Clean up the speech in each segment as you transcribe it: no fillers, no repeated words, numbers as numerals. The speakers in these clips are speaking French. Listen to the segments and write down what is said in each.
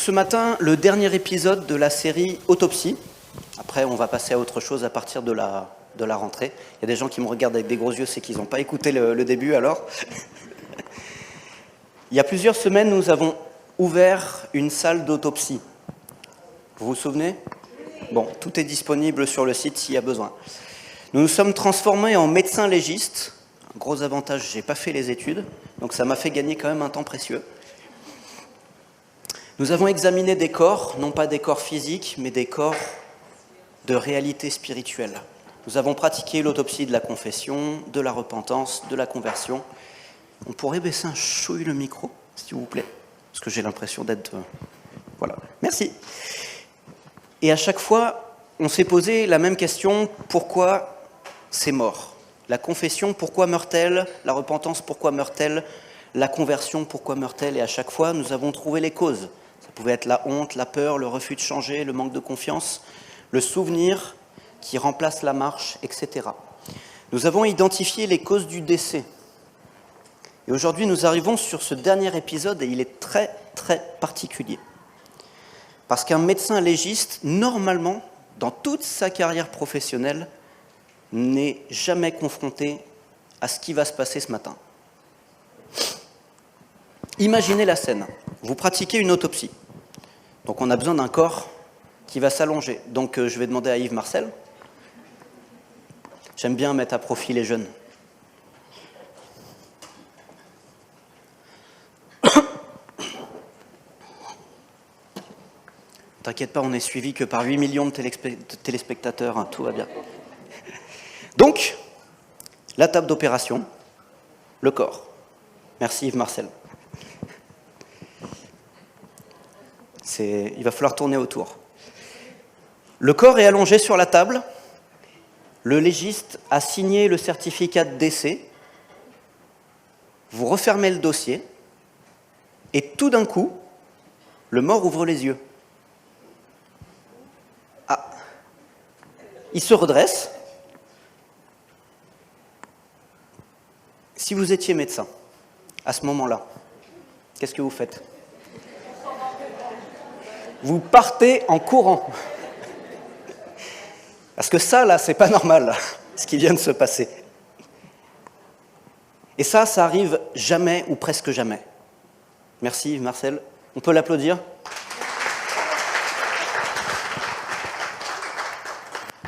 ce matin le dernier épisode de la série Autopsie. Après, on va passer à autre chose à partir de la rentrée. Il y a des gens qui me regardent avec des gros yeux, c'est qu'ils n'ont pas écouté le début alors. Il y a plusieurs semaines, nous avons ouvert une salle d'autopsie. Vous vous souvenez ? Bon, tout est disponible sur le site s'il y a besoin. Nous nous sommes transformés en médecins légistes. Un gros avantage, je n'ai pas fait les études, donc ça m'a fait gagner quand même un temps précieux. Nous avons examiné des corps, non pas des corps physiques, mais des corps de réalité spirituelle. Nous avons pratiqué l'autopsie de la confession, de la repentance, de la conversion. On pourrait baisser un chouille le micro, s'il vous plaît, parce que j'ai l'impression d'être... Voilà, merci. Et à chaque fois, on s'est posé la même question, pourquoi c'est mort ? La confession, pourquoi meurt-elle ? La repentance, pourquoi meurt-elle ? La conversion, pourquoi meurt-elle ? Et à chaque fois, nous avons trouvé les causes. Ça pouvait être la honte, la peur, le refus de changer, le manque de confiance, le souvenir qui remplace la marche, etc. Nous avons identifié les causes du décès. Et aujourd'hui, nous arrivons sur ce dernier épisode et il est très, très particulier. Parce qu'un médecin légiste, normalement, dans toute sa carrière professionnelle, n'est jamais confronté à ce qui va se passer ce matin. Imaginez la scène. Vous pratiquez une autopsie. Donc on a besoin d'un corps qui va s'allonger. Donc je vais demander à Yves Marcel. J'aime bien mettre à profit les jeunes. T'inquiète pas, on n'est suivi que par 8 millions de téléspectateurs, hein, tout va bien. Donc, la table d'opération, le corps. Merci Yves Marcel. Il va falloir tourner autour. Le corps est allongé sur la table. Le légiste a signé le certificat de décès. Vous refermez le dossier. Et tout d'un coup, le mort ouvre les yeux. Ah. Il se redresse. Si vous étiez médecin, à ce moment-là, qu'est-ce que vous faites ? Vous partez en courant. Parce que ça, là, c'est pas normal, ce qui vient de se passer. Et ça arrive jamais ou presque jamais. Merci Yves Marcel. On peut l'applaudir ?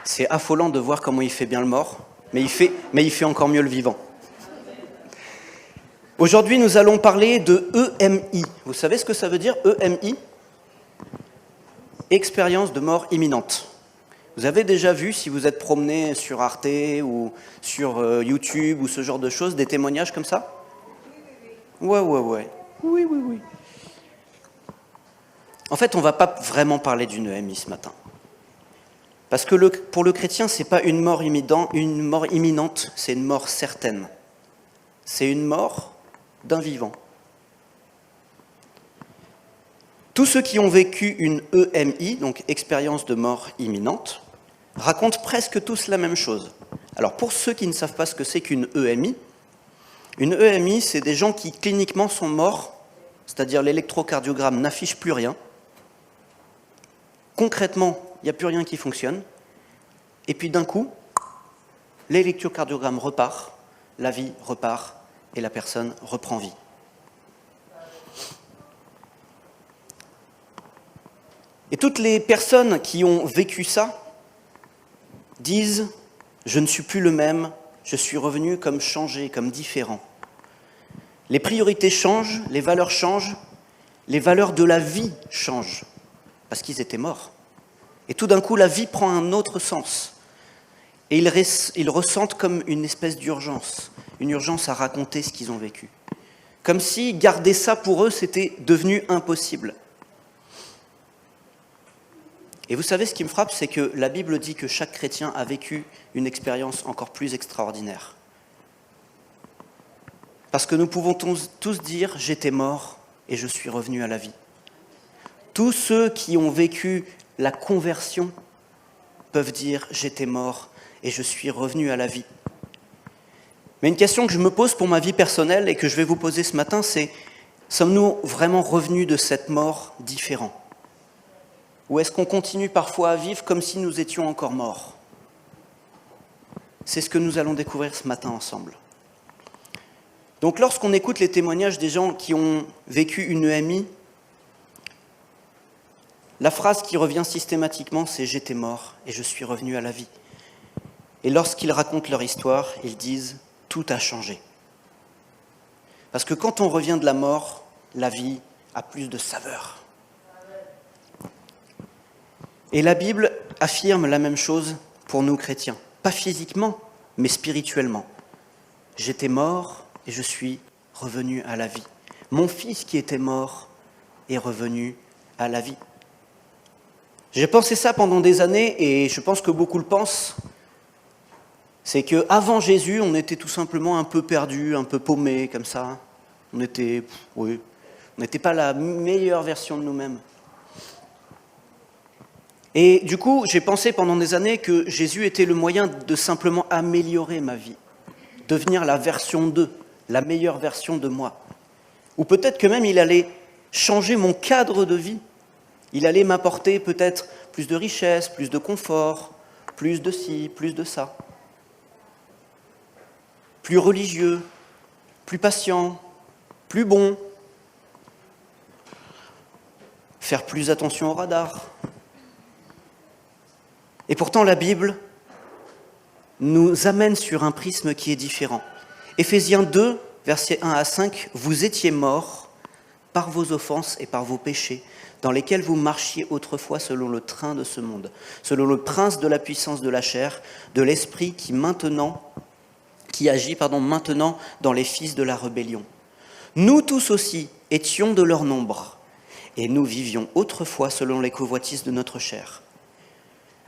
C'est affolant de voir comment il fait bien le mort, mais il fait encore mieux le vivant. Aujourd'hui, nous allons parler de EMI. Vous savez ce que ça veut dire, EMI ? Expérience de mort imminente. Vous avez déjà vu, si vous êtes promené sur Arte ou sur YouTube ou ce genre de choses, des témoignages comme ça ? Ouais. Oui. En fait, on ne va pas vraiment parler d'une EMI ce matin. Parce que pour le chrétien, ce n'est pas une mort imminente, c'est une mort certaine. C'est une mort d'un vivant. Tous ceux qui ont vécu une EMI, donc expérience de mort imminente, racontent presque tous la même chose. Alors pour ceux qui ne savent pas ce que c'est qu'une EMI, c'est des gens qui cliniquement sont morts, c'est-à-dire l'électrocardiogramme n'affiche plus rien. Concrètement, il n'y a plus rien qui fonctionne. Et puis d'un coup, l'électrocardiogramme repart, la vie repart et la personne reprend vie. Et toutes les personnes qui ont vécu ça disent « Je ne suis plus le même, je suis revenu comme changé, comme différent ». Les priorités changent, les valeurs de la vie changent, parce qu'ils étaient morts. Et tout d'un coup, la vie prend un autre sens. Et ils ressentent comme une espèce d'urgence, une urgence à raconter ce qu'ils ont vécu. Comme si garder ça pour eux, c'était devenu impossible. Et vous savez, ce qui me frappe, c'est que la Bible dit que chaque chrétien a vécu une expérience encore plus extraordinaire. Parce que nous pouvons tous dire « j'étais mort et je suis revenu à la vie ». Tous ceux qui ont vécu la conversion peuvent dire « j'étais mort et je suis revenu à la vie ». Mais une question que je me pose pour ma vie personnelle et que je vais vous poser ce matin, c'est « sommes-nous vraiment revenus de cette mort différents ?» Ou est-ce qu'on continue parfois à vivre comme si nous étions encore morts? C'est ce que nous allons découvrir ce matin ensemble. Donc lorsqu'on écoute les témoignages des gens qui ont vécu une EMI, la phrase qui revient systématiquement, c'est « j'étais mort et je suis revenu à la vie ». Et lorsqu'ils racontent leur histoire, ils disent « tout a changé ». Parce que quand on revient de la mort, la vie a plus de saveur. Et la Bible affirme la même chose pour nous chrétiens. Pas physiquement, mais spirituellement. J'étais mort et je suis revenu à la vie. Mon fils qui était mort est revenu à la vie. J'ai pensé ça pendant des années et je pense que beaucoup le pensent. C'est qu'avant Jésus, on était tout simplement un peu perdus, un peu paumés comme ça. On n'était pas la meilleure version de nous-mêmes. Et du coup, j'ai pensé pendant des années que Jésus était le moyen de simplement améliorer ma vie, devenir la version 2, la meilleure version de moi. Ou peut-être que même il allait changer mon cadre de vie. Il allait m'apporter peut-être plus de richesse, plus de confort, plus de ci, plus de ça. Plus religieux, plus patient, plus bon. Faire plus attention au radar. Et pourtant, la Bible nous amène sur un prisme qui est différent. Éphésiens 2, versets 1 à 5, « Vous étiez morts par vos offenses et par vos péchés, dans lesquels vous marchiez autrefois selon le train de ce monde, selon le prince de la puissance de la chair, de l'esprit qui agit maintenant dans les fils de la rébellion. Nous tous aussi étions de leur nombre, et nous vivions autrefois selon les convoitises de notre chair,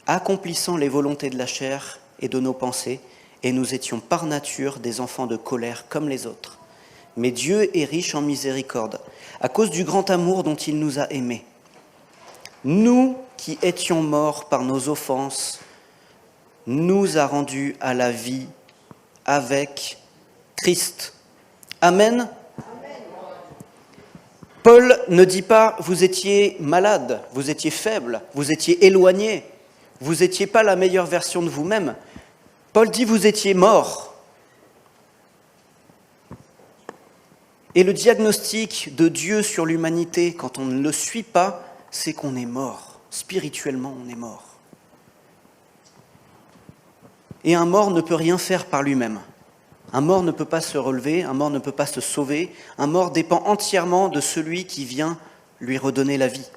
accomplissant les volontés de la chair et de nos pensées, et nous étions par nature des enfants de colère comme les autres. Mais Dieu est riche en miséricorde, à cause du grand amour dont il nous a aimés. Nous qui étions morts par nos offenses, nous a rendus à la vie avec Christ. » Amen. Paul ne dit pas « vous étiez malade, vous étiez faible, vous étiez éloigné, vous n'étiez pas la meilleure version de vous-même. » Paul dit « vous étiez mort ». Et le diagnostic de Dieu sur l'humanité, quand on ne le suit pas, c'est qu'on est mort. Spirituellement, on est mort. Et un mort ne peut rien faire par lui-même. Un mort ne peut pas se relever, un mort ne peut pas se sauver. Un mort dépend entièrement de celui qui vient lui redonner la vie.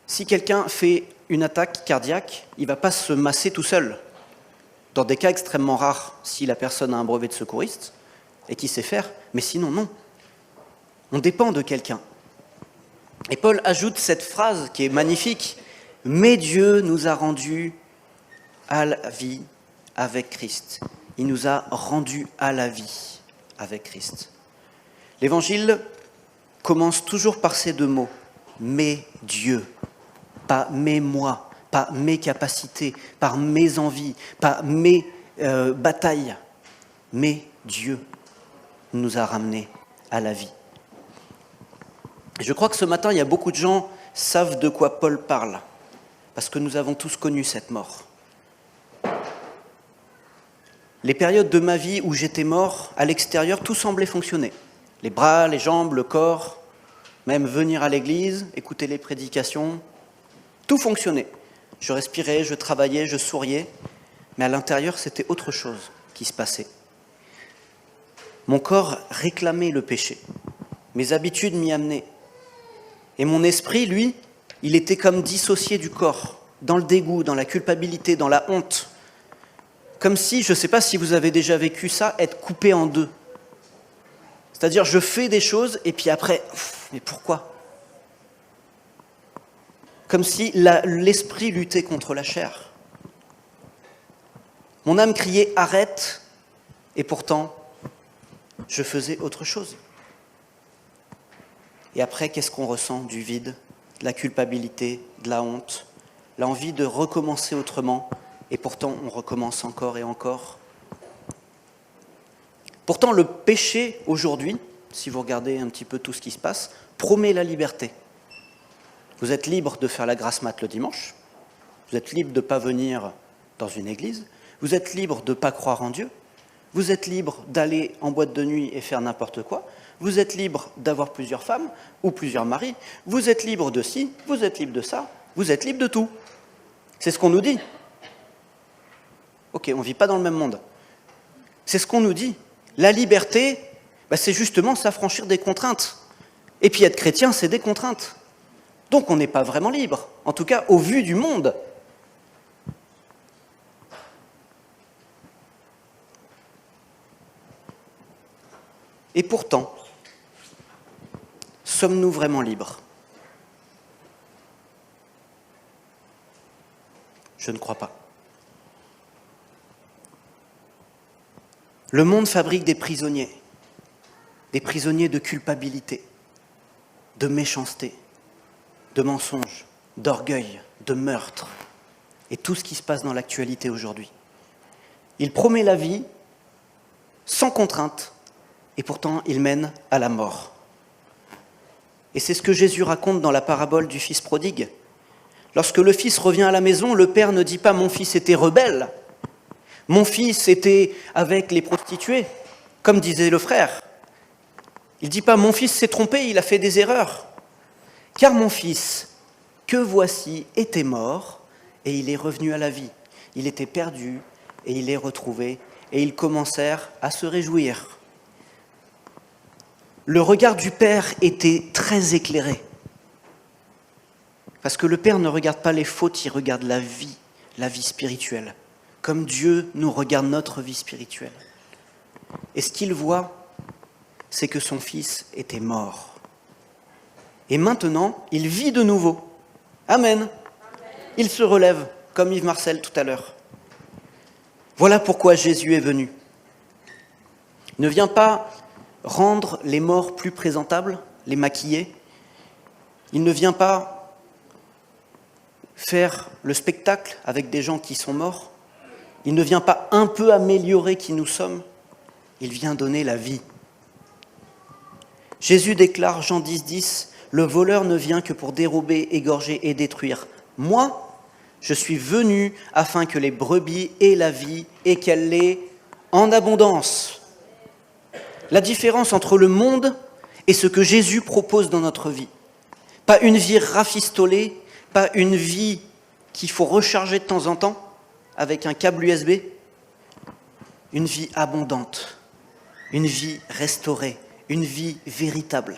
Si quelqu'un fait une attaque cardiaque, il ne va pas se masser tout seul. Dans des cas extrêmement rares, si la personne a un brevet de secouriste et qui sait faire, mais sinon non. On dépend de quelqu'un. Et Paul ajoute cette phrase qui est magnifique, « Mais Dieu nous a rendus à la vie avec Christ. » Il nous a rendus à la vie avec Christ. L'Évangile commence toujours par ces deux mots, « Mais Dieu », pas « mais moi », pas mes capacités, pas mes envies, pas mes batailles, mais Dieu nous a ramenés à la vie. Je crois que ce matin, il y a beaucoup de gens qui savent de quoi Paul parle, parce que nous avons tous connu cette mort. Les périodes de ma vie où j'étais mort, à l'extérieur, tout semblait fonctionner. Les bras, les jambes, le corps, même venir à l'église, écouter les prédications, tout fonctionnait. Je respirais, je travaillais, je souriais, mais à l'intérieur, c'était autre chose qui se passait. Mon corps réclamait le péché, mes habitudes m'y amenaient. Et mon esprit, lui, il était comme dissocié du corps, dans le dégoût, dans la culpabilité, dans la honte. Comme si, je ne sais pas si vous avez déjà vécu ça, être coupé en deux. C'est-à-dire, je fais des choses et puis après, mais pourquoi ? Comme si l'esprit luttait contre la chair. Mon âme criait « arrête » et pourtant, je faisais autre chose. Et après, qu'est-ce qu'on ressent ? Du vide, de la culpabilité, de la honte, l'envie de recommencer autrement, et pourtant on recommence encore et encore. Pourtant, le péché aujourd'hui, si vous regardez un petit peu tout ce qui se passe, promet la liberté. Vous êtes libre de faire la grasse mat le dimanche. Vous êtes libre de ne pas venir dans une église. Vous êtes libre de ne pas croire en Dieu. Vous êtes libre d'aller en boîte de nuit et faire n'importe quoi. Vous êtes libre d'avoir plusieurs femmes ou plusieurs maris. Vous êtes libre de ci, vous êtes libre de ça. Vous êtes libre de tout. C'est ce qu'on nous dit. Ok, on ne vit pas dans le même monde. C'est ce qu'on nous dit. La liberté, c'est justement s'affranchir des contraintes. Et puis être chrétien, c'est des contraintes. Donc on n'est pas vraiment libre, en tout cas au vu du monde. Et pourtant, sommes-nous vraiment libres ? Je ne crois pas. Le monde fabrique des prisonniers de culpabilité, de méchanceté, de mensonges, d'orgueil, de meurtre, et tout ce qui se passe dans l'actualité aujourd'hui. Il promet la vie sans contrainte, et pourtant il mène à la mort. Et c'est ce que Jésus raconte dans la parabole du fils prodigue. Lorsque le fils revient à la maison, le père ne dit pas « mon fils était rebelle », « mon fils était avec les prostituées », comme disait le frère. Il ne dit pas « mon fils s'est trompé, il a fait des erreurs ». Car mon fils, que voici, était mort et il est revenu à la vie. Il était perdu et il est retrouvé et ils commencèrent à se réjouir. Le regard du père était très éclairé. Parce que le père ne regarde pas les fautes, il regarde la vie spirituelle. Comme Dieu nous regarde notre vie spirituelle. Et ce qu'il voit, c'est que son fils était mort. Et maintenant, il vit de nouveau. Amen. Il se relève, comme Yves Marcel tout à l'heure. Voilà pourquoi Jésus est venu. Il ne vient pas rendre les morts plus présentables, les maquiller. Il ne vient pas faire le spectacle avec des gens qui sont morts. Il ne vient pas un peu améliorer qui nous sommes. Il vient donner la vie. Jésus déclare, Jean 10,10, « Le voleur ne vient que pour dérober, égorger et détruire. Moi, je suis venu afin que les brebis aient la vie et qu'elle l'ait en abondance. » La différence entre le monde et ce que Jésus propose dans notre vie. Pas une vie rafistolée, pas une vie qu'il faut recharger de temps en temps avec un câble USB. Une vie abondante, une vie restaurée, une vie véritable.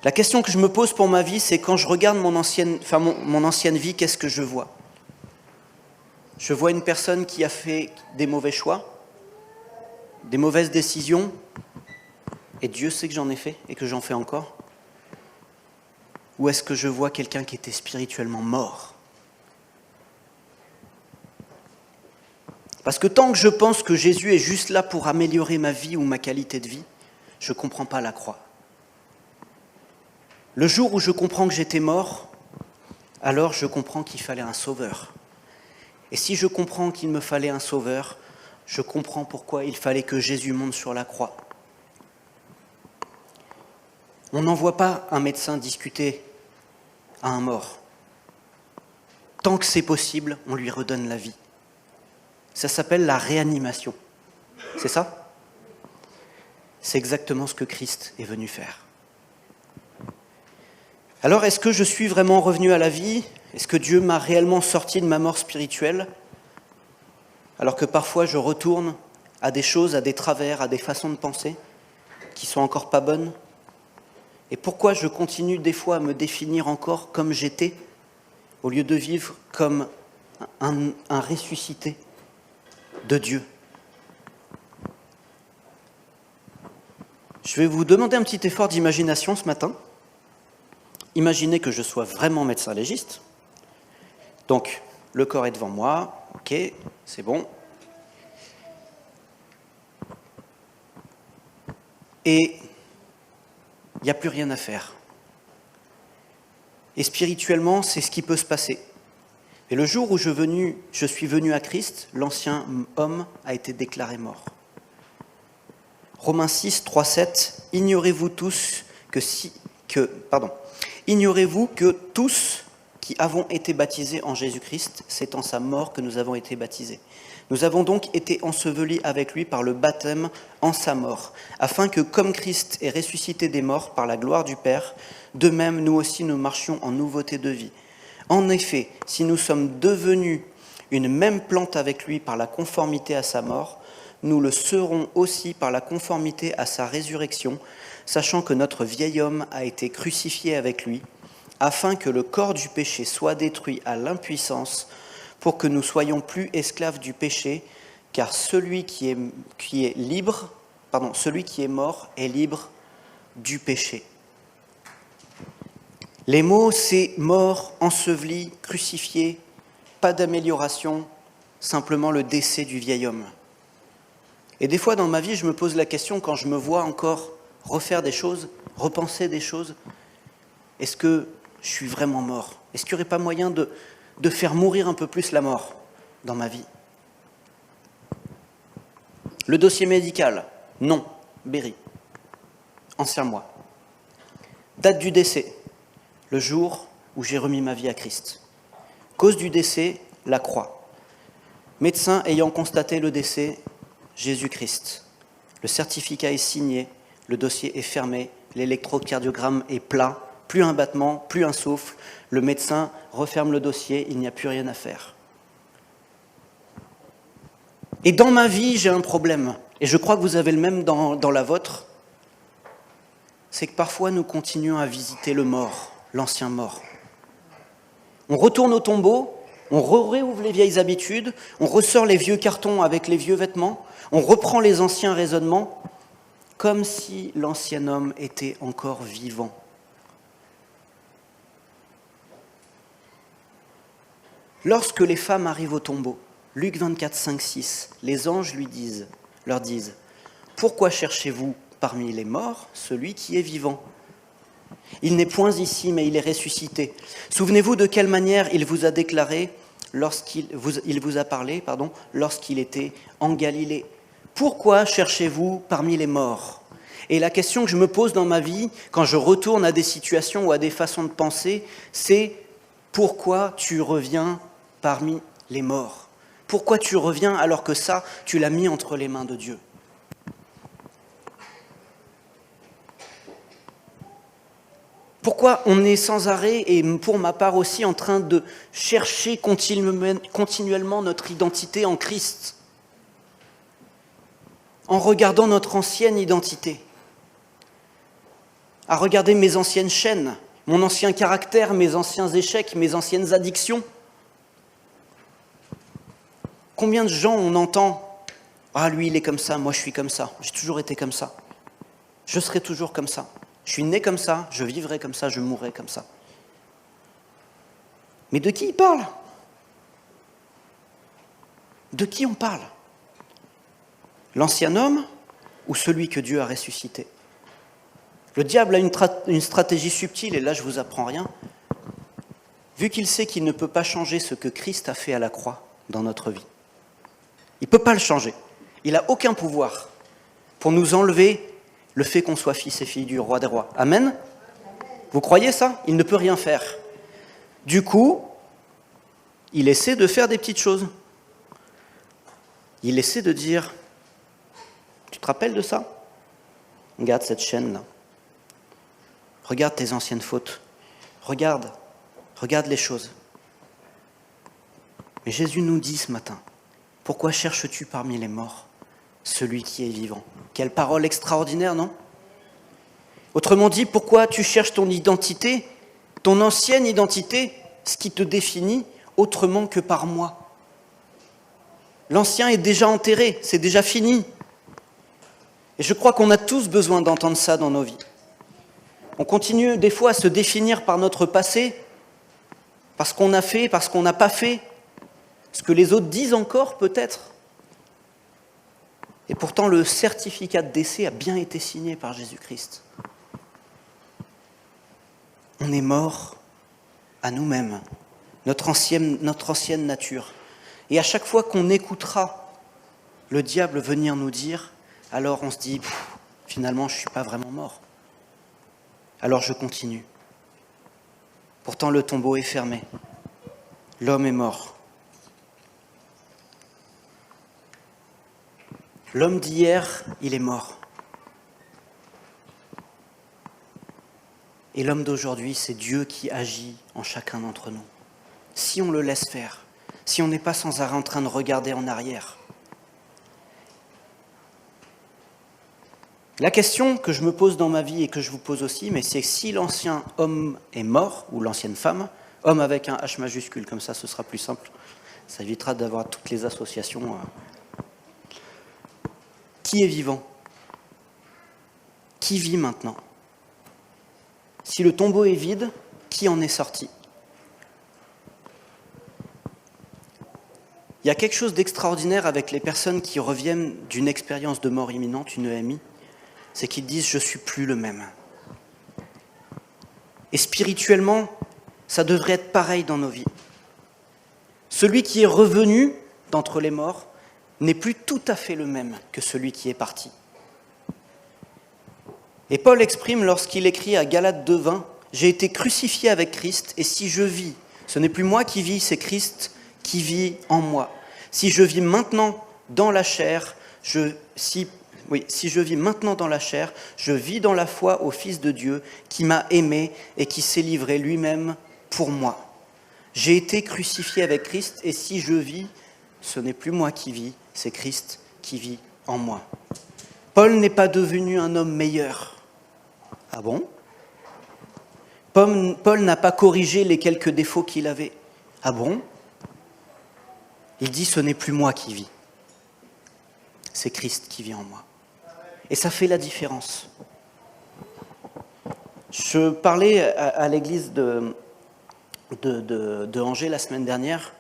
La question que je me pose pour ma vie, c'est quand je regarde mon ancienne vie, qu'est-ce que je vois ? Je vois une personne qui a fait des mauvais choix, des mauvaises décisions, et Dieu sait que j'en ai fait et que j'en fais encore. Ou est-ce que je vois quelqu'un qui était spirituellement mort ? Parce que tant que je pense que Jésus est juste là pour améliorer ma vie ou ma qualité de vie, je ne comprends pas la croix. Le jour où je comprends que j'étais mort, alors je comprends qu'il fallait un sauveur. Et si je comprends qu'il me fallait un sauveur, je comprends pourquoi il fallait que Jésus monte sur la croix. On n'envoie pas un médecin discuter à un mort. Tant que c'est possible, on lui redonne la vie. Ça s'appelle la réanimation. C'est ça ? C'est exactement ce que Christ est venu faire. Alors, est-ce que je suis vraiment revenu à la vie ? Est-ce que Dieu m'a réellement sorti de ma mort spirituelle ? Alors que parfois je retourne à des choses, à des travers, à des façons de penser qui sont encore pas bonnes ? Et pourquoi je continue des fois à me définir encore comme j'étais, au lieu de vivre comme un ressuscité de Dieu ? Je vais vous demander un petit effort d'imagination ce matin. Imaginez que je sois vraiment médecin légiste. Donc, le corps est devant moi, ok, c'est bon. Et il n'y a plus rien à faire. Et spirituellement, c'est ce qui peut se passer. Et le jour où je suis venu à Christ, l'ancien homme a été déclaré mort. Romains 6, 3, 7, « Ignorez-vous tous Ignorez-vous que tous qui avons été baptisés en Jésus-Christ, c'est en sa mort que nous avons été baptisés. Nous avons donc été ensevelis avec lui par le baptême en sa mort, afin que, comme Christ est ressuscité des morts par la gloire du Père, de même nous aussi nous marchions en nouveauté de vie. En effet, si nous sommes devenus une même plante avec lui par la conformité à sa mort, nous le serons aussi par la conformité à sa résurrection, sachant que notre vieil homme a été crucifié avec lui, afin que le corps du péché soit détruit à l'impuissance, pour que nous soyons plus esclaves du péché, car celui qui est mort est libre du péché. Les mots, c'est mort, enseveli, crucifié, pas d'amélioration, simplement le décès du vieil homme. Et des fois dans ma vie, je me pose la question, quand je me vois encore refaire des choses, repenser des choses, est-ce que je suis vraiment mort? Est-ce qu'il n'y aurait pas moyen de faire mourir un peu plus la mort dans ma vie? Le dossier médical, non, Berry, ancien moi. Date du décès, le jour où j'ai remis ma vie à Christ. Cause du décès, la croix. Médecin ayant constaté le décès, Jésus-Christ. Le certificat est signé, le dossier est fermé, l'électrocardiogramme est plat, plus un battement, plus un souffle, le médecin referme le dossier, il n'y a plus rien à faire. Et dans ma vie, j'ai un problème, et je crois que vous avez le même dans la vôtre, c'est que parfois nous continuons à visiter le mort, l'ancien mort. On retourne au tombeau, on réouvre les vieilles habitudes, on ressort les vieux cartons avec les vieux vêtements, on reprend les anciens raisonnements, comme si l'ancien homme était encore vivant. Lorsque les femmes arrivent au tombeau, Luc 24, 5, 6, les anges leur disent « Pourquoi cherchez-vous parmi les morts celui qui est vivant ? Il n'est point ici, mais il est ressuscité. Souvenez-vous de quelle manière il vous a déclaré, il vous a parlé, lorsqu'il était en Galilée. Pourquoi cherchez-vous parmi les morts ? » Et la question que je me pose dans ma vie, quand je retourne à des situations ou à des façons de penser, c'est « Pourquoi tu reviens parmi les morts ? Pourquoi tu reviens alors que ça, tu l'as mis entre les mains de Dieu ? Pourquoi on est sans arrêt, et pour ma part aussi, en train de chercher continuellement notre identité en Christ, en regardant notre ancienne identité, à regarder mes anciennes chaînes, mon ancien caractère, mes anciens échecs, mes anciennes addictions. Combien de gens on entend « Ah, lui, il est comme ça, moi, je suis comme ça, j'ai toujours été comme ça, je serai toujours comme ça. Je suis né comme ça, je vivrai comme ça, je mourrai comme ça. » Mais de qui il parle ? De qui on parle ? L'ancien homme ou celui que Dieu a ressuscité ? Le diable a une stratégie subtile, et là je ne vous apprends rien. Vu qu'il sait qu'il ne peut pas changer ce que Christ a fait à la croix dans notre vie. Il ne peut pas le changer. Il n'a aucun pouvoir pour nous enlever le fait qu'on soit fils et filles du roi des rois. Amen ? Vous croyez ça ? Il ne peut rien faire. Du coup, il essaie de faire des petites choses. Il essaie de dire, tu te rappelles de ça ? Regarde cette chaîne-là. Regarde tes anciennes fautes. Regarde les choses. Mais Jésus nous dit ce matin, pourquoi cherches-tu parmi les morts celui qui est vivant ? Quelle parole extraordinaire, non ? Autrement dit, pourquoi tu cherches ton identité, ton ancienne identité, ce qui te définit, autrement que par moi ? L'ancien est déjà enterré, c'est déjà fini. Et je crois qu'on a tous besoin d'entendre ça dans nos vies. On continue des fois à se définir par notre passé, par ce qu'on a fait, par ce qu'on n'a pas fait, ce que les autres disent encore peut-être. Et pourtant, le certificat de décès a bien été signé par Jésus-Christ. On est mort à nous-mêmes, notre ancienne nature. Et à chaque fois qu'on écoutera le diable venir nous dire, alors on se dit, finalement, je ne suis pas vraiment mort. Alors je continue. Pourtant le tombeau est fermé. L'homme est mort. L'homme d'hier, il est mort. Et l'homme d'aujourd'hui, c'est Dieu qui agit en chacun d'entre nous. Si on le laisse faire, si on n'est pas sans arrêt en train de regarder en arrière. La question que je me pose dans ma vie et que je vous pose aussi, mais c'est si l'ancien homme est mort, ou l'ancienne femme, homme avec un H majuscule, comme ça ce sera plus simple, ça évitera d'avoir toutes les associations. Qui est vivant? Qui vit maintenant? Si le tombeau est vide, qui en est sorti? Il y a quelque chose d'extraordinaire avec les personnes qui reviennent d'une expérience de mort imminente, une EMI, c'est qu'ils disent « je ne suis plus le même ». Et spirituellement, ça devrait être pareil dans nos vies. Celui qui est revenu d'entre les morts n'est plus tout à fait le même que celui qui est parti. Et Paul exprime lorsqu'il écrit à Galates 2:20 « J'ai été crucifié avec Christ, et si je vis, ce n'est plus moi qui vis, c'est Christ qui vit en moi. Si je vis maintenant dans la chair, si je vis maintenant dans la chair, je vis dans la foi au Fils de Dieu qui m'a aimé et qui s'est livré lui-même pour moi. J'ai été crucifié avec Christ, et si je vis, ce n'est plus moi qui vis, c'est Christ qui vit en moi. » Paul n'est pas devenu un homme meilleur. Ah bon? Paul n'a pas corrigé les quelques défauts qu'il avait. Ah bon? Il dit « ce n'est plus moi qui vis, c'est Christ qui vit en moi ». Et ça fait la différence. Je parlais à l'église de Angers la semaine dernière,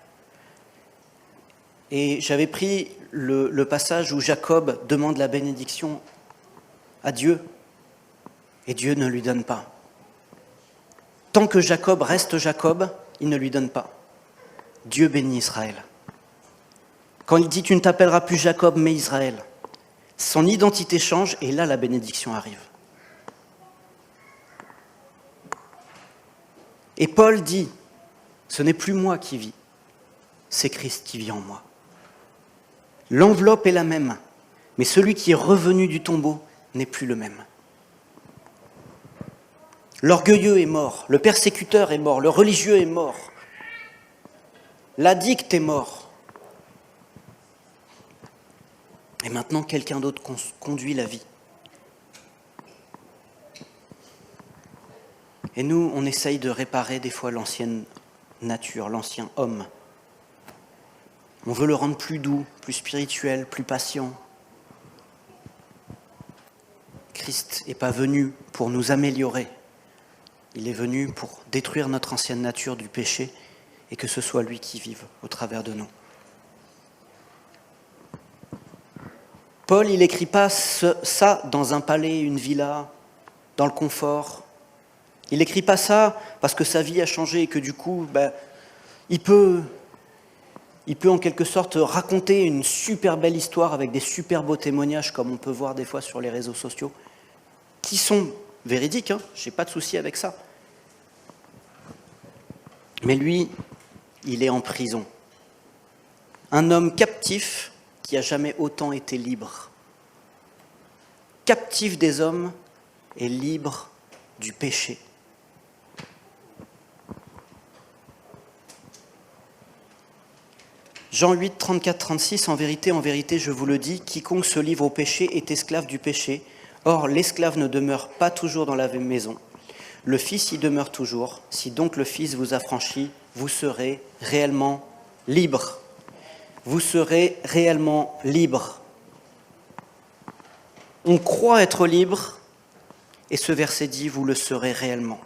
et j'avais pris le passage où Jacob demande la bénédiction à Dieu, et Dieu ne lui donne pas. Tant que Jacob reste Jacob, il ne lui donne pas. Dieu bénit Israël. Quand il dit « tu ne t'appelleras plus Jacob, mais Israël », son identité change, et là la bénédiction arrive. Et Paul dit « ce n'est plus moi qui vis, c'est Christ qui vit en moi ». L'enveloppe est la même, mais celui qui est revenu du tombeau n'est plus le même. L'orgueilleux est mort, le persécuteur est mort, le religieux est mort, l'addict est mort. Et maintenant, quelqu'un d'autre conduit la vie. Et nous, on essaye de réparer des fois l'ancienne nature, l'ancien homme. On veut le rendre plus doux, plus spirituel, plus patient. Christ n'est pas venu pour nous améliorer. Il est venu pour détruire notre ancienne nature du péché et que ce soit lui qui vive au travers de nous. Paul, il n'écrit pas ça dans un palais, une villa, dans le confort. Il n'écrit pas ça parce que sa vie a changé et que du coup, il peut en quelque sorte raconter une super belle histoire avec des super beaux témoignages comme on peut voir des fois sur les réseaux sociaux, qui sont véridiques, je n'ai pas de souci avec ça. Mais lui, il est en prison. Un homme captif qui n'a jamais autant été libre. Captif des hommes et libre du péché. Jean 8, 34-36, en vérité, je vous le dis, quiconque se livre au péché est esclave du péché. Or, l'esclave ne demeure pas toujours dans la maison. Le Fils y demeure toujours. Si donc le Fils vous affranchit, vous serez réellement libre. Vous serez réellement libre. On croit être libre, et ce verset dit, vous le serez réellement.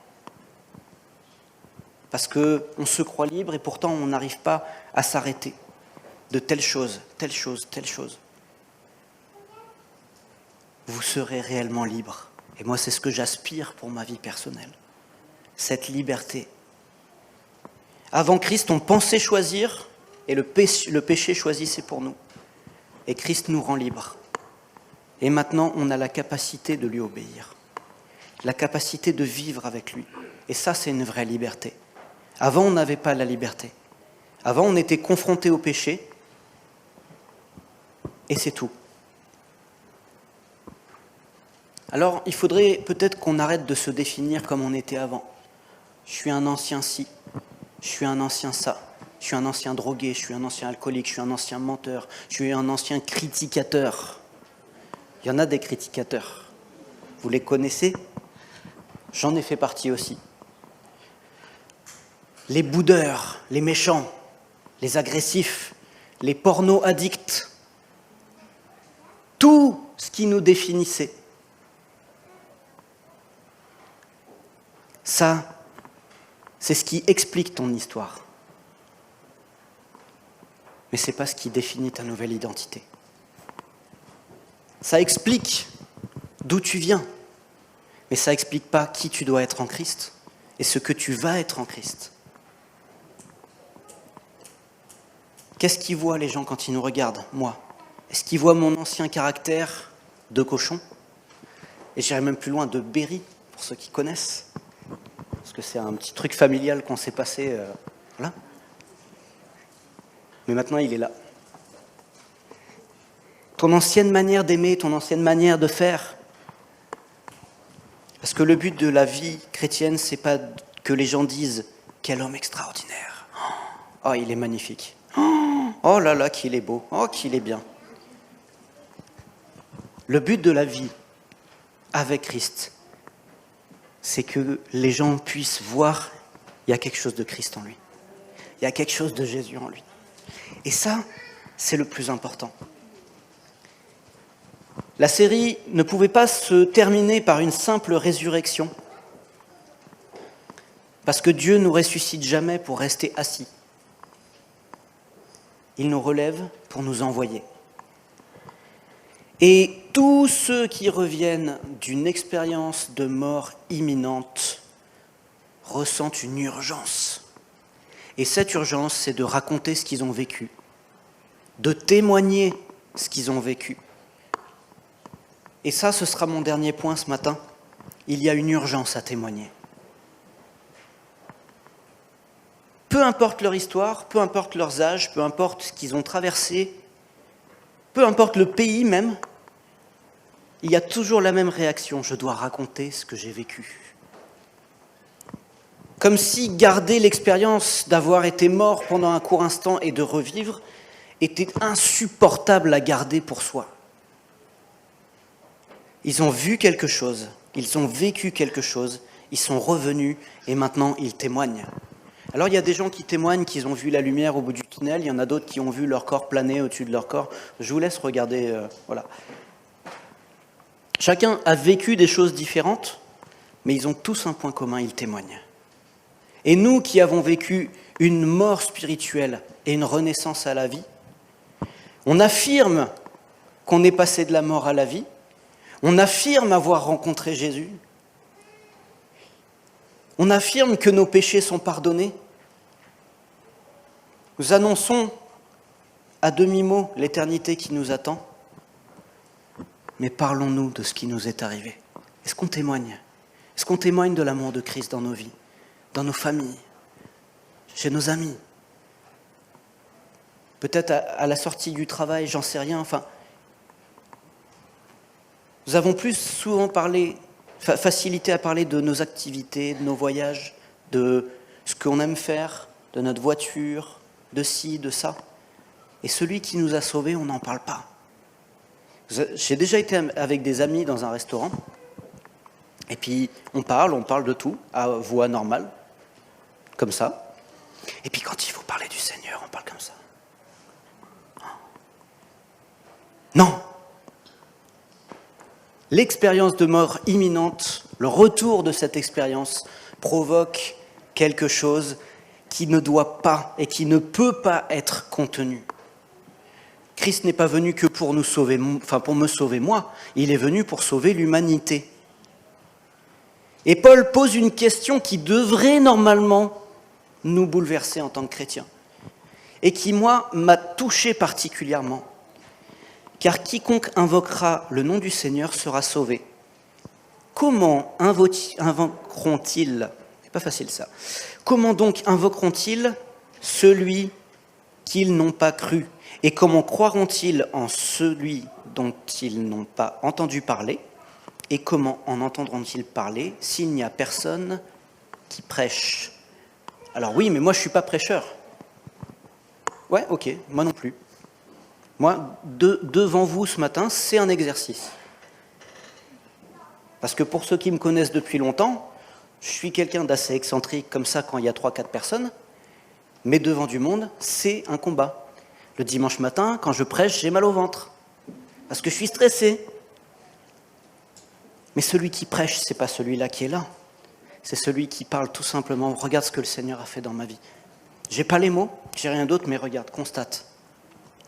Parce qu'on se croit libre, et pourtant on n'arrive pas à s'arrêter de telle chose, telle chose, telle chose. Vous serez réellement libre. Et moi, c'est ce que j'aspire pour ma vie personnelle. Cette liberté. Avant Christ, on pensait choisir, et le péché choisissait pour nous. Et Christ nous rend libres. Et maintenant, on a la capacité de lui obéir. la capacité de vivre avec lui. Et ça, c'est une vraie liberté. Avant, on n'avait pas la liberté. Avant, on était confronté au péché, et c'est tout. Alors, il faudrait peut-être qu'on arrête de se définir comme on était avant. Je suis un ancien ci, je suis un ancien ça, je suis un ancien drogué, je suis un ancien alcoolique, je suis un ancien menteur, je suis un ancien criticateur. Il y en a des criticateurs. Vous les connaissez ? J'en ai fait partie aussi. Les boudeurs, les méchants, les agressifs, les porno-addicts, tout ce qui nous définissait. Ça, c'est ce qui explique ton histoire. Mais ce n'est pas ce qui définit ta nouvelle identité. Ça explique d'où tu viens, mais ça n'explique pas qui tu dois être en Christ et ce que tu vas être en Christ. Qu'est-ce qu'ils voient les gens quand ils nous regardent, moi ? Est-ce qu'ils voient mon ancien caractère de cochon ? Et j'irai même plus loin, de Berry, pour ceux qui connaissent. Parce que c'est un petit truc familial qu'on s'est passé là. Mais maintenant, il est là. Ton ancienne manière d'aimer, ton ancienne manière de faire. Parce que le but de la vie chrétienne, c'est pas que les gens disent « Quel homme extraordinaire !»« Oh, il est magnifique !»« Oh là là, qu'il est beau !»« Oh, qu'il est bien !» Le but de la vie avec Christ, c'est que les gens puissent voir il y a quelque chose de Christ en lui. Il y a quelque chose de Jésus en lui. Et ça, c'est le plus important. La série ne pouvait pas se terminer par une simple résurrection, parce que Dieu ne nous ressuscite jamais pour rester assis. Il nous relève pour nous envoyer. Et tous ceux qui reviennent d'une expérience de mort imminente ressentent une urgence. Et cette urgence, c'est de raconter ce qu'ils ont vécu, de témoigner ce qu'ils ont vécu. Et ça, ce sera mon dernier point ce matin. Il y a une urgence à témoigner. Peu importe leur histoire, peu importe leurs âges, peu importe ce qu'ils ont traversé, peu importe le pays même, il y a toujours la même réaction. Je dois raconter ce que j'ai vécu. Comme si garder l'expérience d'avoir été mort pendant un court instant et de revivre était insupportable à garder pour soi. Ils ont vu quelque chose, ils ont vécu quelque chose, ils sont revenus et maintenant ils témoignent. Alors il y a des gens qui témoignent qu'ils ont vu la lumière au bout du tunnel, il y en a d'autres qui ont vu leur corps planer au-dessus de leur corps. Je vous laisse regarder, voilà. Chacun a vécu des choses différentes, mais ils ont tous un point commun, ils témoignent. Et nous qui avons vécu une mort spirituelle et une renaissance à la vie, on affirme qu'on est passé de la mort à la vie, on affirme avoir rencontré Jésus, on affirme que nos péchés sont pardonnés. Nous annonçons à demi-mot l'éternité qui nous attend, mais parlons-nous de ce qui nous est arrivé. Est-ce qu'on témoigne ? Est-ce qu'on témoigne de l'amour de Christ dans nos vies, dans nos familles, chez nos amis ? Peut-être à la sortie du travail, j'en sais rien, enfin... Nous avons plus souvent facilité à parler de nos activités, de nos voyages, de ce qu'on aime faire, de notre voiture, de ci, de ça. Et celui qui nous a sauvés, on n'en parle pas. J'ai déjà été avec des amis dans un restaurant, et puis on parle de tout, à voix normale, comme ça. Et puis quand il faut parler du Seigneur, on parle comme ça. Non! L'expérience de mort imminente, le retour de cette expérience provoque quelque chose qui ne doit pas et qui ne peut pas être contenu. Christ n'est pas venu que pour nous sauver, pour me sauver moi, il est venu pour sauver l'humanité. Et Paul pose une question qui devrait normalement nous bouleverser en tant que chrétiens et qui, moi, m'a touché particulièrement. Car quiconque invoquera le nom du Seigneur sera sauvé. Comment invoqueront-ils, c'est pas facile ça, comment donc invoqueront-ils celui qu'ils n'ont pas cru? Et comment croiront-ils en celui dont ils n'ont pas entendu parler? Et comment en entendront-ils parler s'il n'y a personne qui prêche? Alors oui, mais moi je ne suis pas prêcheur. Ouais, ok, moi non plus. Moi, devant vous ce matin, c'est un exercice. Parce que pour ceux qui me connaissent depuis longtemps, je suis quelqu'un d'assez excentrique comme ça quand il y a 3-4 personnes, mais devant du monde, c'est un combat. Le dimanche matin, quand je prêche, j'ai mal au ventre, parce que je suis stressé. Mais celui qui prêche, ce n'est pas celui-là qui est là. C'est celui qui parle tout simplement, regarde ce que le Seigneur a fait dans ma vie. J'ai pas les mots, j'ai rien d'autre, mais regarde, constate.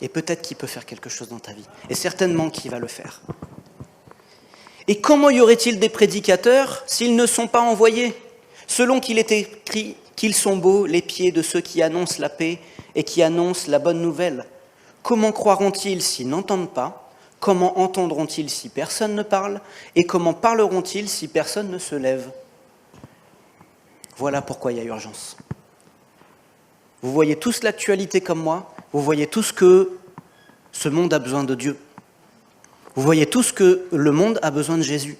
Et peut-être qu'il peut faire quelque chose dans ta vie. Et certainement qu'il va le faire. Et comment y aurait-il des prédicateurs s'ils ne sont pas envoyés? Selon qu'il est écrit qu'ils sont beaux les pieds de ceux qui annoncent la paix et qui annoncent la bonne nouvelle. Comment croiront-ils s'ils n'entendent pas? Comment entendront-ils si personne ne parle? Et comment parleront-ils si personne ne se lève? Voilà pourquoi il y a urgence. Vous voyez tous l'actualité comme moi, vous voyez tous que ce monde a besoin de Dieu. Vous voyez tous que le monde a besoin de Jésus.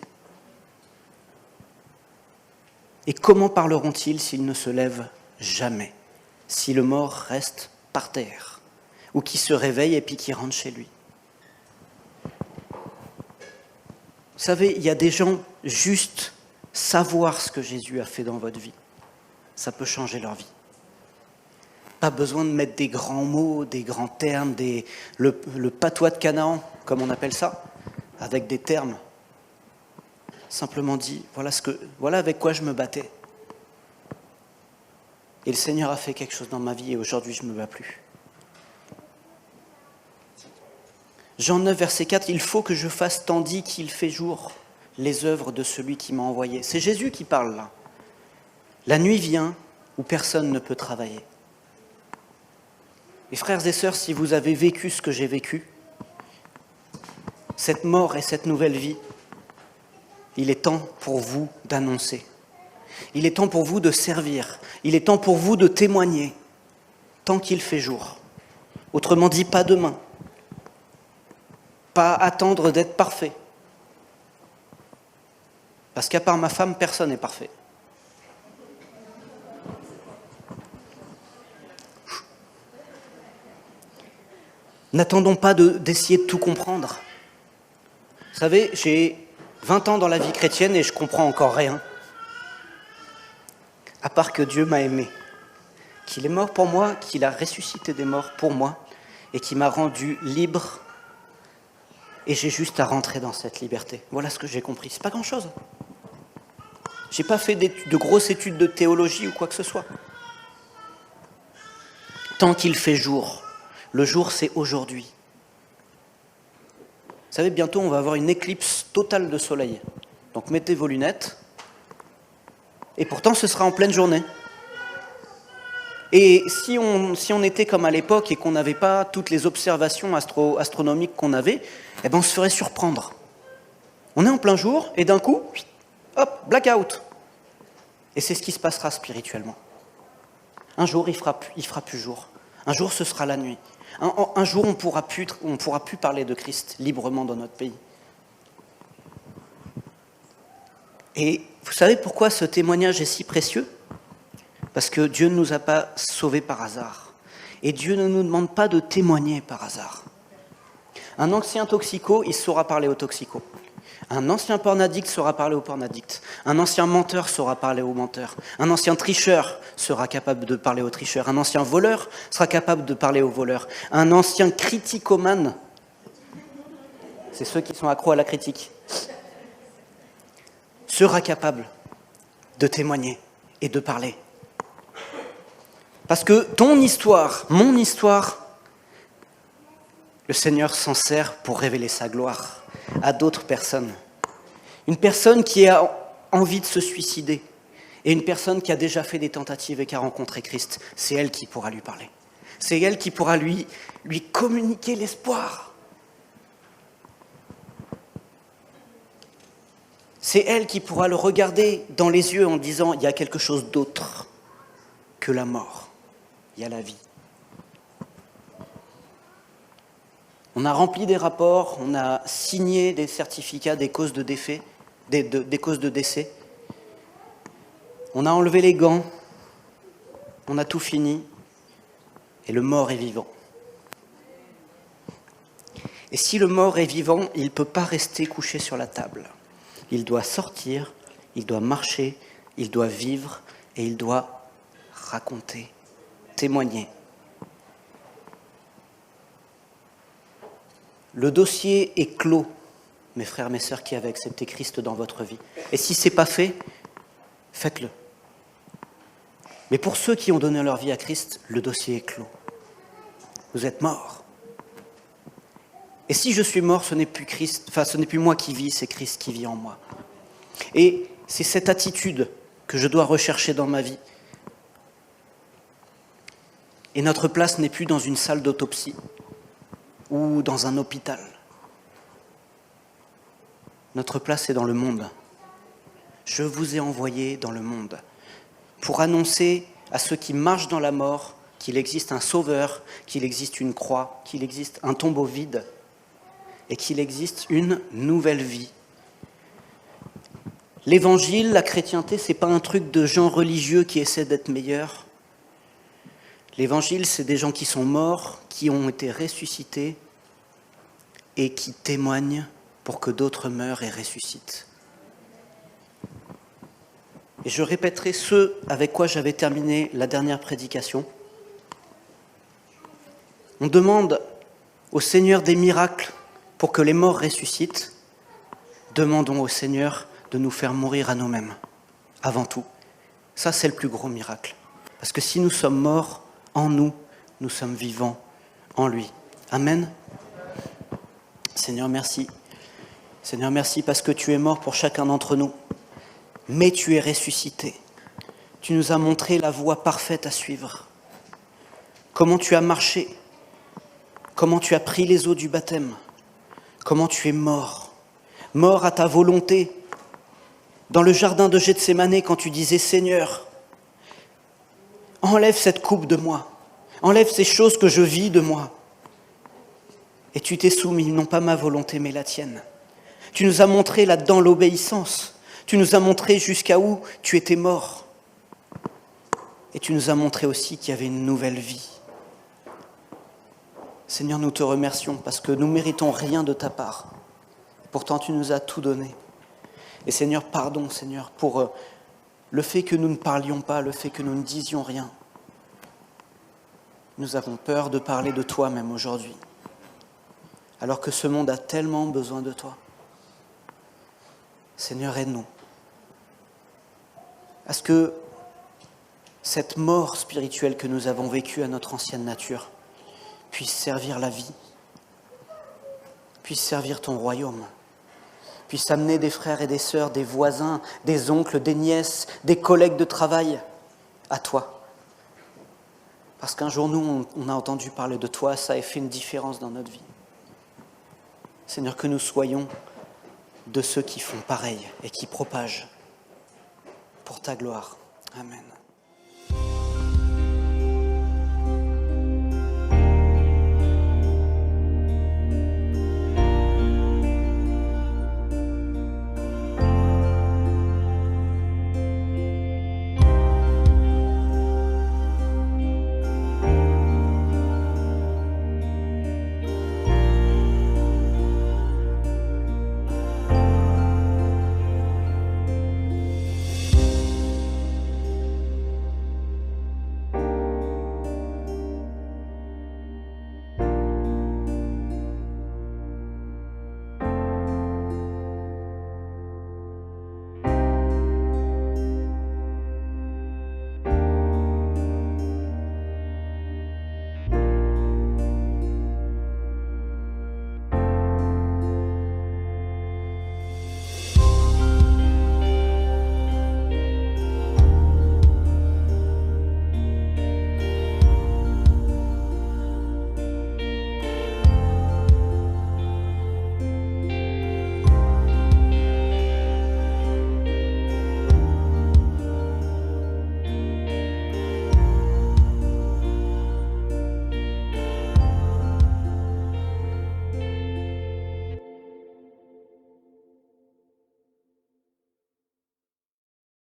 Et comment parleront-ils s'ils ne se lèvent jamais? Si le mort reste par terre? Ou qui se réveille et puis qui rentre chez lui? Vous savez, il y a des gens, juste savoir ce que Jésus a fait dans votre vie, ça peut changer leur vie. Pas besoin de mettre des grands mots, des grands termes, le patois de Canaan, comme on appelle ça, avec des termes. Simplement dit, voilà avec quoi je me battais. Et le Seigneur a fait quelque chose dans ma vie et aujourd'hui je ne me bats plus. Jean 9, verset 4, il faut que je fasse tandis qu'il fait jour les œuvres de celui qui m'a envoyé. C'est Jésus qui parle là. La nuit vient où personne ne peut travailler. Et frères et sœurs, si vous avez vécu ce que j'ai vécu, cette mort et cette nouvelle vie, il est temps pour vous d'annoncer. Il est temps pour vous de servir. Il est temps pour vous de témoigner, tant qu'il fait jour. Autrement dit, pas demain. Pas attendre d'être parfait. Parce qu'à part ma femme, personne n'est parfait. N'attendons pas d'essayer de tout comprendre. Vous savez, j'ai 20 ans dans la vie chrétienne et je comprends encore rien. À part que Dieu m'a aimé, qu'il est mort pour moi, qu'il a ressuscité des morts pour moi et qu'il m'a rendu libre. Et j'ai juste à rentrer dans cette liberté. Voilà ce que j'ai compris. C'est pas grand-chose. J'ai pas fait de grosses études de théologie ou quoi que ce soit. Tant qu'il fait jour. Le jour, c'est aujourd'hui. Vous savez, bientôt, on va avoir une éclipse totale de soleil. Donc, mettez vos lunettes. Et pourtant, ce sera en pleine journée. Et si on était comme à l'époque et qu'on n'avait pas toutes les observations astronomiques qu'on avait, eh ben, on se ferait surprendre. On est en plein jour et d'un coup, hop, blackout. Et c'est ce qui se passera spirituellement. Un jour, il fera plus jour. Un jour, ce sera la nuit. Un jour, on ne pourra plus parler de Christ librement dans notre pays. Et vous savez pourquoi ce témoignage est si précieux? Parce que Dieu ne nous a pas sauvés par hasard. Et Dieu ne nous demande pas de témoigner par hasard. Un ancien toxico, il saura parler au toxico. Un ancien porn-addict saura parler au porn-addict. Un ancien menteur saura parler au menteur. Un ancien tricheur sera capable de parler au tricheur. Un ancien voleur sera capable de parler au voleur. Un ancien criticomane, c'est ceux qui sont accros à la critique, sera capable de témoigner et de parler. Parce que ton histoire, mon histoire, le Seigneur s'en sert pour révéler sa gloire à d'autres personnes. Une personne qui a envie de se suicider et une personne qui a déjà fait des tentatives et qui a rencontré Christ, c'est elle qui pourra lui parler. C'est elle qui pourra lui communiquer l'espoir. C'est elle qui pourra le regarder dans les yeux en disant, il y a quelque chose d'autre que la mort, il y a la vie. On a rempli des rapports, on a signé des certificats des causes de décès, des causes de décès. On a enlevé les gants, on a tout fini, et le mort est vivant. Et si le mort est vivant, il ne peut pas rester couché sur la table. Il doit sortir, il doit marcher, il doit vivre, et il doit raconter, témoigner. Le dossier est clos, mes frères, mes sœurs qui avez accepté Christ dans votre vie. Et si ce n'est pas fait, faites-le. Mais pour ceux qui ont donné leur vie à Christ, le dossier est clos. Vous êtes morts. Et si je suis mort, ce n'est plus Christ, ce n'est plus moi qui vis, c'est Christ qui vit en moi. Et c'est cette attitude que je dois rechercher dans ma vie. Et notre place n'est plus dans une salle d'autopsie ou dans un hôpital. Notre place est dans le monde. Je vous ai envoyé dans le monde pour annoncer à ceux qui marchent dans la mort qu'il existe un sauveur, qu'il existe une croix, qu'il existe un tombeau vide et qu'il existe une nouvelle vie. L'évangile, la chrétienté, c'est pas un truc de gens religieux qui essaient d'être meilleurs. L'évangile, c'est des gens qui sont morts, qui ont été ressuscités et qui témoignent pour que d'autres meurent et ressuscitent. Et je répéterai ce avec quoi j'avais terminé la dernière prédication. On demande au Seigneur des miracles pour que les morts ressuscitent. Demandons au Seigneur de nous faire mourir à nous-mêmes, avant tout. Ça, c'est le plus gros miracle. Parce que si nous sommes morts en nous, nous sommes vivants en lui. Amen. Seigneur, merci. Seigneur, merci parce que tu es mort pour chacun d'entre nous. Mais tu es ressuscité. Tu nous as montré la voie parfaite à suivre. Comment tu as marché, comment tu as pris les eaux du baptême, comment tu es mort, mort à ta volonté. Dans le jardin de Gethsémane, quand tu disais « Seigneur, enlève cette coupe de moi, enlève ces choses que je vis de moi. » Et tu t'es soumis, non pas ma volonté, mais la tienne. Tu nous as montré là-dedans l'obéissance. Tu nous as montré jusqu'à où tu étais mort. Et tu nous as montré aussi qu'il y avait une nouvelle vie. Seigneur, nous te remercions parce que nous ne méritons rien de ta part. Pourtant, tu nous as tout donné. Et Seigneur, pardon, Seigneur, pour le fait que nous ne parlions pas, le fait que nous ne disions rien. Nous avons peur de parler de toi même aujourd'hui, alors que ce monde a tellement besoin de toi. Seigneur, aide-nous à ce que cette mort spirituelle que nous avons vécue à notre ancienne nature puisse servir la vie, puisse servir ton royaume, puisse amener des frères et des sœurs, des voisins, des oncles, des nièces, des collègues de travail à toi. Parce qu'un jour, nous, on a entendu parler de toi, ça a fait une différence dans notre vie. Seigneur, que nous soyons de ceux qui font pareil et qui propagent pour ta gloire. Amen.